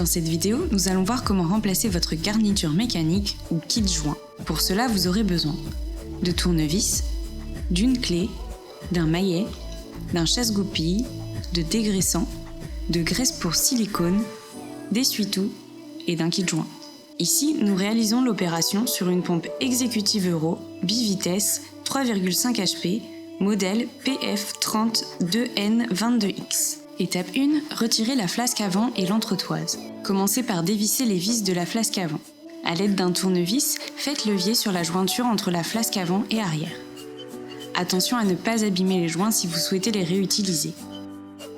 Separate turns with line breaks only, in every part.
Dans cette vidéo, nous allons voir comment remplacer votre garniture mécanique ou kit joint. Pour cela, vous aurez besoin de tournevis, d'une clé, d'un maillet, d'un chasse-goupille, de dégraissant, de graisse pour silicone, d'essuie-tout et d'un kit joint. Ici, nous réalisons l'opération sur une pompe exécutive Euro, bivitesse, 3,5 HP, modèle PF30-2N22X. Étape 1, retirez la flasque avant et l'entretoise. Commencez par dévisser les vis de la flasque avant. À l'aide d'un tournevis, faites levier sur la jointure entre la flasque avant et arrière. Attention à ne pas abîmer les joints si vous souhaitez les réutiliser.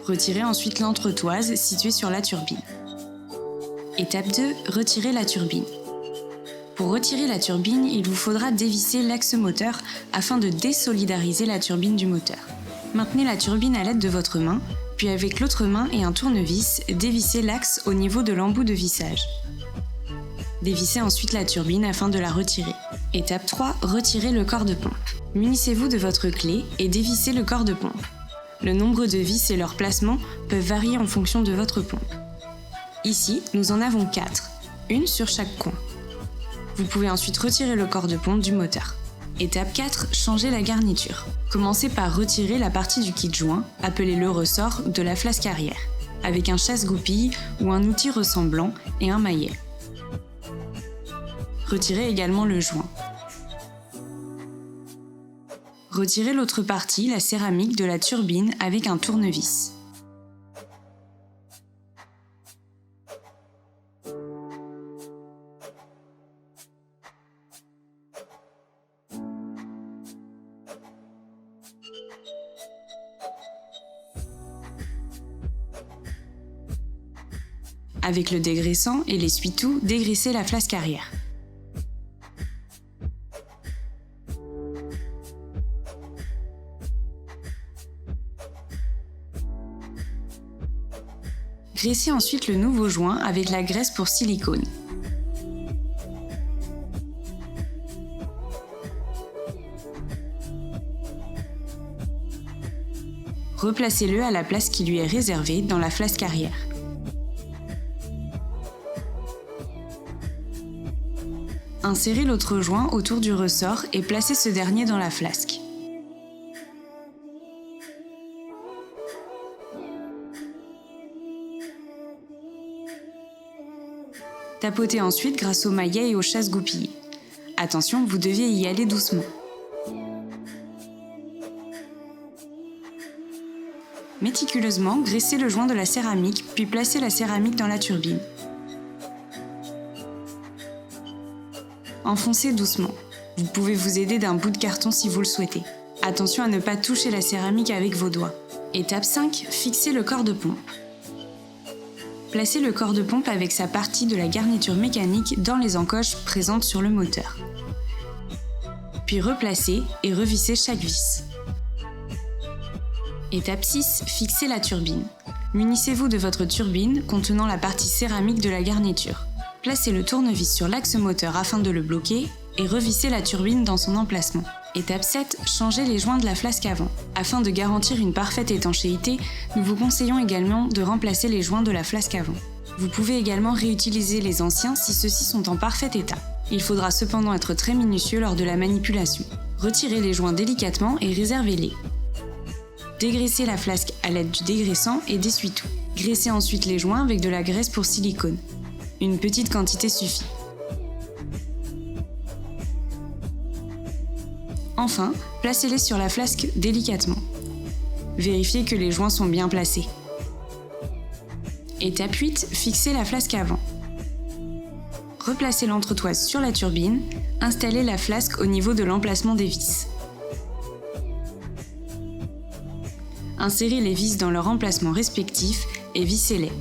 Retirez ensuite l'entretoise située sur la turbine. Étape 2, retirez la turbine. Pour retirer la turbine, il vous faudra dévisser l'axe moteur afin de désolidariser la turbine du moteur. Maintenez la turbine à l'aide de votre main, puis avec l'autre main et un tournevis, dévissez l'axe au niveau de l'embout de vissage. Dévissez ensuite la turbine afin de la retirer. Étape 3, retirez le corps de pompe. Munissez-vous de votre clé et dévissez le corps de pompe. Le nombre de vis et leur placement peuvent varier en fonction de votre pompe. Ici, nous en avons 4, une sur chaque coin. Vous pouvez ensuite retirer le corps de pompe du moteur. Étape 4, changez la garniture. Commencez par retirer la partie du kit joint, appelé le ressort, de la flasque arrière, avec un chasse-goupille ou un outil ressemblant et un maillet. Retirez également le joint. Retirez l'autre partie, la céramique, de la turbine avec un tournevis. Avec le dégraissant et l'essuie-tout, dégraissez la flasque arrière. Graissez ensuite le nouveau joint avec la graisse pour silicone. Replacez-le à la place qui lui est réservée dans la flasque arrière. Insérez l'autre joint autour du ressort et placez ce dernier dans la flasque. Tapotez ensuite grâce au maillet et au chasse-goupille. Attention, vous deviez y aller doucement. Méticuleusement, graissez le joint de la céramique, puis placez la céramique dans la turbine. Enfoncez doucement. Vous pouvez vous aider d'un bout de carton si vous le souhaitez. Attention à ne pas toucher la céramique avec vos doigts. Étape 5, fixez le corps de pompe. Placez le corps de pompe avec sa partie de la garniture mécanique dans les encoches présentes sur le moteur. Puis replacez et revissez chaque vis. Étape 6, fixez la turbine. Munissez-vous de votre turbine contenant la partie céramique de la garniture. Placez le tournevis sur l'axe moteur afin de le bloquer et revissez la turbine dans son emplacement. Étape 7, changez les joints de la flasque avant. Afin de garantir une parfaite étanchéité, nous vous conseillons également de remplacer les joints de la flasque avant. Vous pouvez également réutiliser les anciens si ceux-ci sont en parfait état. Il faudra cependant être très minutieux lors de la manipulation. Retirez les joints délicatement et réservez-les. Dégraissez la flasque à l'aide du dégraissant et d'essuie-tout. Graissez ensuite les joints avec de la graisse pour silicone. Une petite quantité suffit. Enfin, placez-les sur la flasque délicatement. Vérifiez que les joints sont bien placés. Étape 8, fixez la flasque avant. Replacez l'entretoise sur la turbine, installez la flasque au niveau de l'emplacement des vis. Insérez les vis dans leur emplacement respectif et vissez-les.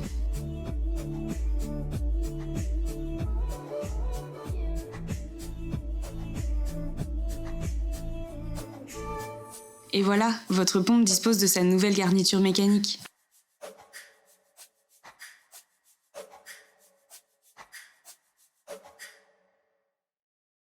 Et voilà, votre pompe dispose de sa nouvelle garniture mécanique.